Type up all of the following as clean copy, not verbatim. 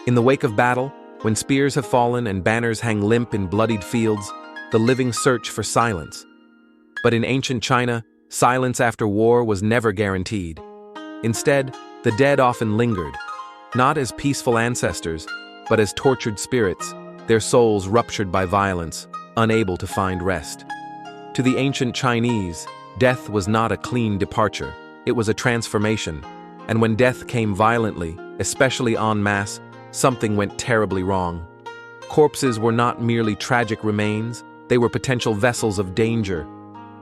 In the wake of battle, when spears have fallen and banners hang limp in bloodied fields, the living search for silence. But in ancient China, silence after war was never guaranteed. Instead, the dead often lingered, not as peaceful ancestors, but as tortured spirits, their souls ruptured by violence, unable to find rest. To the ancient Chinese, death was not a clean departure, it was a transformation, and when death came violently, especially en masse, something went terribly wrong. Corpses were not merely tragic remains, they were potential vessels of danger.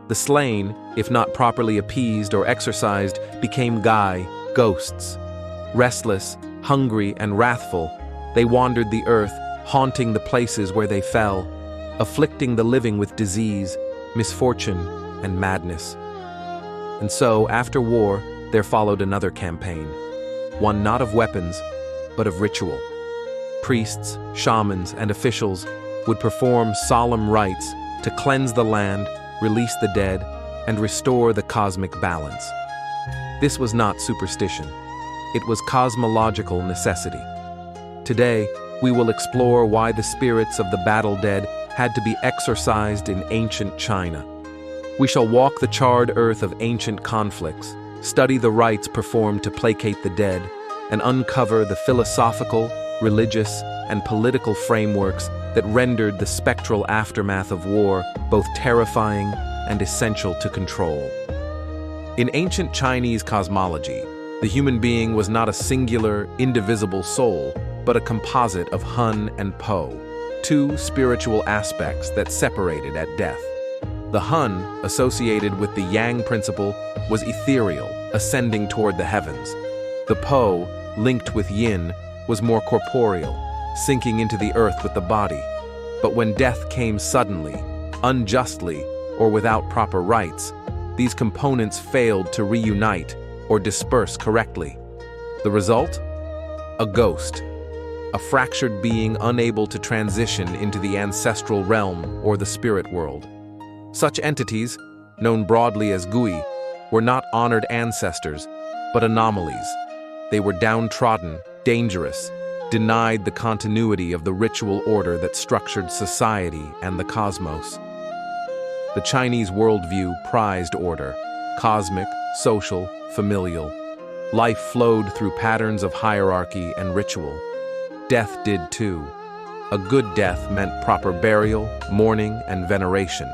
The slain, if not properly appeased or exorcised, became ghosts. Restless, hungry, and wrathful, they wandered the earth, haunting the places where they fell, afflicting the living with disease, misfortune, and madness. And so, after war, there followed another campaign, one not of weapons, but of ritual. Priests, shamans, and officials would perform solemn rites to cleanse the land, release the dead, and restore the cosmic balance. This was not superstition. It was cosmological necessity. Today, we will explore why the spirits of the battle dead had to be exorcised in ancient China. We shall walk the charred earth of ancient conflicts, study the rites performed to placate the dead, and uncover the philosophical, religious, and political frameworks that rendered the spectral aftermath of war both terrifying and essential to control. In ancient Chinese cosmology, the human being was not a singular, indivisible soul, but a composite of Hun and Po, two spiritual aspects that separated at death. The Hun, associated with the Yang principle, was ethereal, ascending toward the heavens. The Po, linked with Yin, was more corporeal, sinking into the earth with the body. But when death came suddenly, unjustly, or without proper rites, these components failed to reunite or disperse correctly. The result? A ghost, a fractured being unable to transition into the ancestral realm or the spirit world. Such entities, known broadly as gui, were not honored ancestors, but anomalies. They were downtrodden, dangerous, denied the continuity of the ritual order that structured society and the cosmos. The Chinese worldview prized order, cosmic, social, familial. Life flowed through patterns of hierarchy and ritual. Death did too. A good death meant proper burial, mourning, and veneration.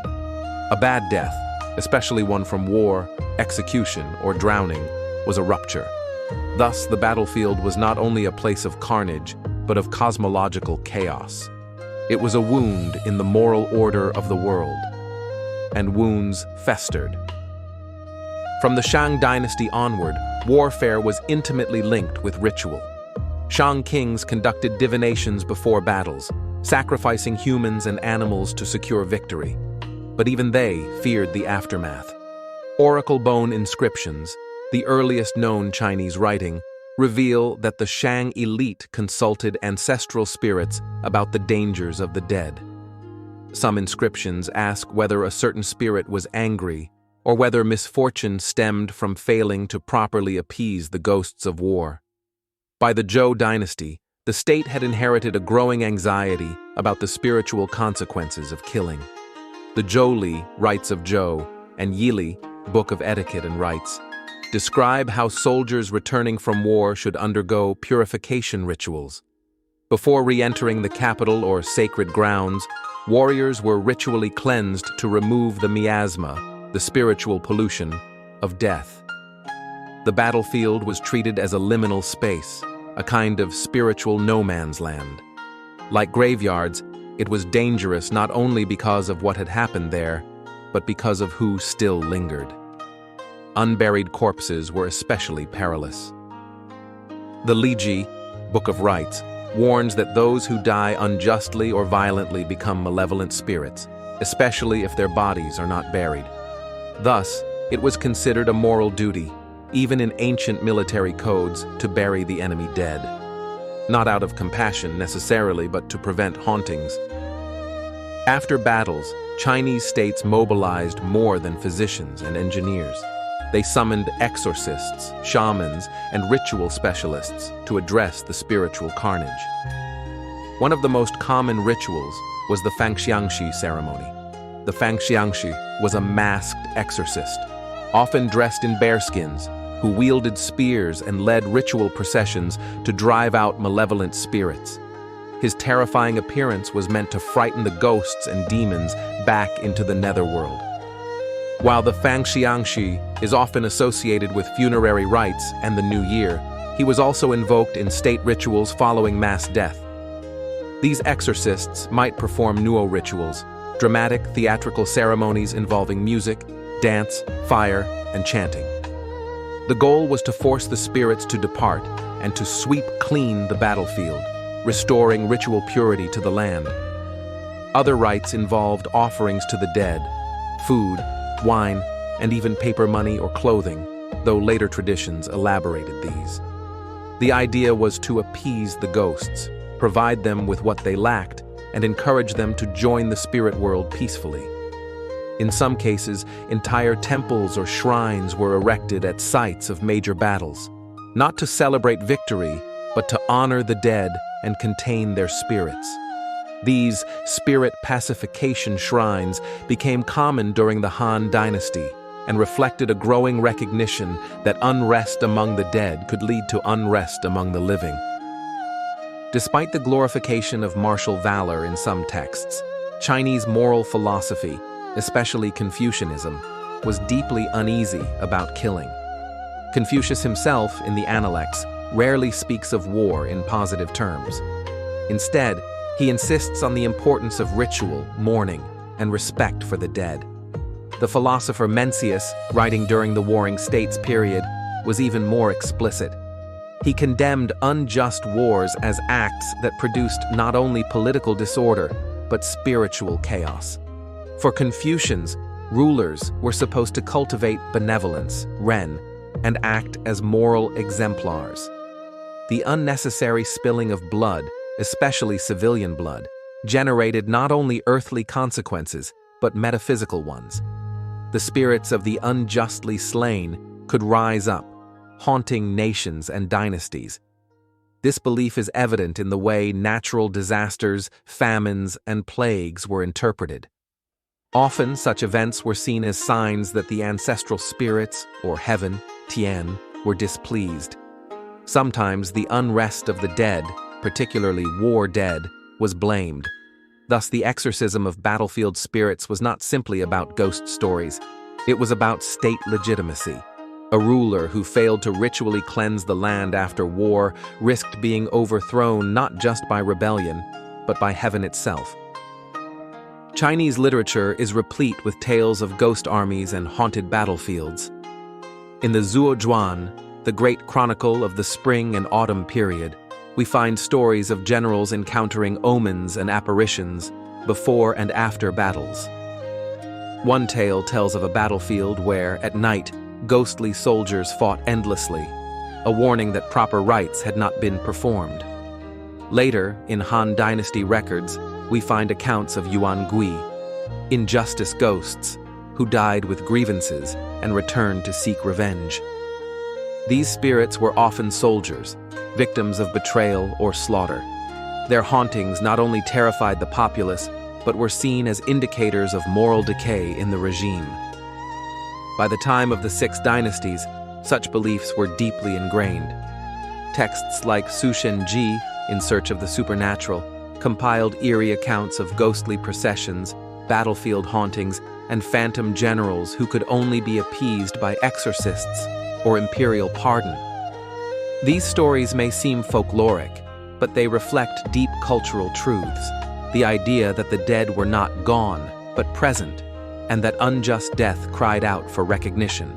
A bad death, especially one from war, execution, or drowning, was a rupture. Thus, the battlefield was not only a place of carnage, but of cosmological chaos. It was a wound in the moral order of the world. And wounds festered. From the Shang dynasty onward, warfare was intimately linked with ritual. Shang kings conducted divinations before battles, sacrificing humans and animals to secure victory. But even they feared the aftermath. Oracle bone inscriptions, the earliest known Chinese writing, reveal that the Shang elite consulted ancestral spirits about the dangers of the dead. Some inscriptions ask whether a certain spirit was angry or whether misfortune stemmed from failing to properly appease the ghosts of war. By the Zhou dynasty, the state had inherited a growing anxiety about the spiritual consequences of killing. The Zhouli, Rites of Zhou, and Yili, Book of Etiquette and Rites, describe how soldiers returning from war should undergo purification rituals. Before re-entering the capital or sacred grounds, warriors were ritually cleansed to remove the miasma, the spiritual pollution, of death. The battlefield was treated as a liminal space, a kind of spiritual no-man's land. Like graveyards, it was dangerous not only because of what had happened there, but because of who still lingered. Unburied corpses were especially perilous. The Liji, Book of Rites, warns that those who die unjustly or violently become malevolent spirits, especially if their bodies are not buried. Thus, it was considered a moral duty, even in ancient military codes, to bury the enemy dead. Not out of compassion necessarily, but to prevent hauntings. After battles, Chinese states mobilized more than physicians and engineers. They summoned exorcists, shamans, and ritual specialists to address the spiritual carnage. One of the most common rituals was the Fangxiangxi ceremony. The Fangxiangxi was a masked exorcist, often dressed in bearskins, who wielded spears and led ritual processions to drive out malevolent spirits. His terrifying appearance was meant to frighten the ghosts and demons back into the netherworld. While the Fangxiangxi is often associated with funerary rites and the New Year, he was also invoked in state rituals following mass death. These exorcists might perform nuo rituals, dramatic theatrical ceremonies involving music, dance, fire, and chanting. The goal was to force the spirits to depart and to sweep clean the battlefield, restoring ritual purity to the land. Other rites involved offerings to the dead, food, wine, and even paper money or clothing, though later traditions elaborated these. The idea was to appease the ghosts, provide them with what they lacked, and encourage them to join the spirit world peacefully. In some cases, entire temples or shrines were erected at sites of major battles, not to celebrate victory, but to honor the dead and contain their spirits. These spirit pacification shrines became common during the Han Dynasty and reflected a growing recognition that unrest among the dead could lead to unrest among the living. Despite the glorification of martial valor in some texts, Chinese moral philosophy, especially Confucianism, was deeply uneasy about killing. Confucius himself, in the Analects, rarely speaks of war in positive terms. Instead, he insists on the importance of ritual, mourning, and respect for the dead. The philosopher Mencius, writing during the Warring States period, was even more explicit. He condemned unjust wars as acts that produced not only political disorder, but spiritual chaos. For Confucians, rulers were supposed to cultivate benevolence, ren, and act as moral exemplars. The unnecessary spilling of blood, especially civilian blood, generated not only earthly consequences, but metaphysical ones. The spirits of the unjustly slain could rise up, haunting nations and dynasties. This belief is evident in the way natural disasters, famines, and plagues were interpreted. Often, such events were seen as signs that the ancestral spirits, or heaven, Tian, were displeased. Sometimes the unrest of the dead, particularly war dead, was blamed. Thus, the exorcism of battlefield spirits was not simply about ghost stories. It was about state legitimacy. A ruler who failed to ritually cleanse the land after war risked being overthrown not just by rebellion, but by heaven itself. Chinese literature is replete with tales of ghost armies and haunted battlefields. In the Zuozhuan, the great chronicle of the spring and autumn period, we find stories of generals encountering omens and apparitions before and after battles. One tale tells of a battlefield where, at night, ghostly soldiers fought endlessly, a warning that proper rites had not been performed. Later, in Han Dynasty records, we find accounts of Yuan Gui, injustice ghosts, who died with grievances and returned to seek revenge. These spirits were often soldiers, victims of betrayal or slaughter. Their hauntings not only terrified the populace, but were seen as indicators of moral decay in the regime. By the time of the Six Dynasties, such beliefs were deeply ingrained. Texts like Su Shen Ji, In Search of the Supernatural, compiled eerie accounts of ghostly processions, battlefield hauntings, and phantom generals who could only be appeased by exorcists or imperial pardon. These stories may seem folkloric, but they reflect deep cultural truths. The idea that the dead were not gone, but present, and that unjust death cried out for recognition.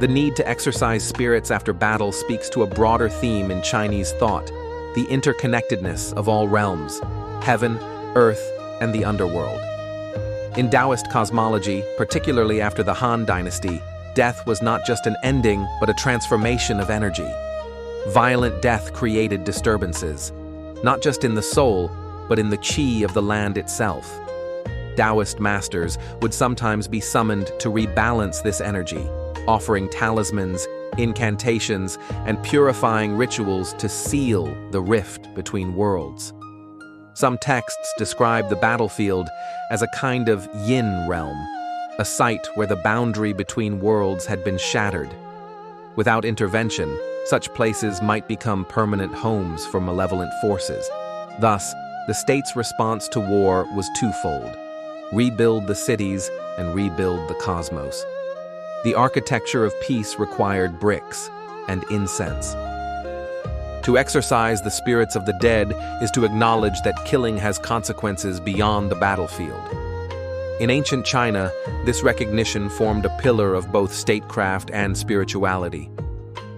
The need to exorcise spirits after battle speaks to a broader theme in Chinese thought, the interconnectedness of all realms, heaven, earth, and the underworld. In Taoist cosmology, particularly after the Han Dynasty, death was not just an ending, but a transformation of energy. Violent death created disturbances, not just in the soul, but in the qi of the land itself. Taoist masters would sometimes be summoned to rebalance this energy, offering talismans, incantations, and purifying rituals to seal the rift between worlds. Some texts describe the battlefield as a kind of yin realm, a site where the boundary between worlds had been shattered. Without intervention, such places might become permanent homes for malevolent forces. Thus, the state's response to war was twofold: rebuild the cities and rebuild the cosmos. The architecture of peace required bricks and incense. To exorcise the spirits of the dead is to acknowledge that killing has consequences beyond the battlefield. In ancient China, this recognition formed a pillar of both statecraft and spirituality.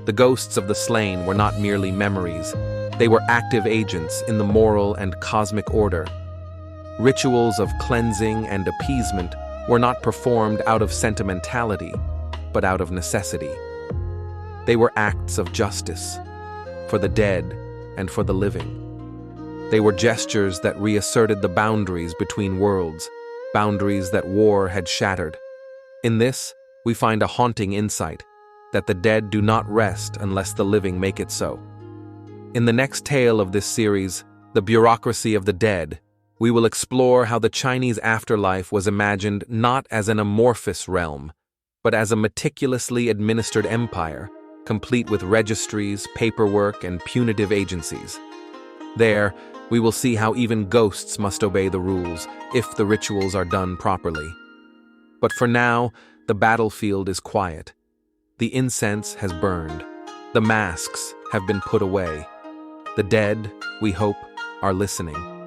The ghosts of the slain were not merely memories, they were active agents in the moral and cosmic order. Rituals of cleansing and appeasement were not performed out of sentimentality, but out of necessity. They were acts of justice, for the dead and for the living. They were gestures that reasserted the boundaries between worlds, boundaries that war had shattered. In this, we find a haunting insight, that the dead do not rest unless the living make it so. In the next tale of this series, The Bureaucracy of the Dead, we will explore how the Chinese afterlife was imagined not as an amorphous realm, but as a meticulously administered empire, complete with registries, paperwork, and punitive agencies. There, we will see how even ghosts must obey the rules if the rituals are done properly. But for now, the battlefield is quiet. The incense has burned. The masks have been put away. The dead, we hope, are listening.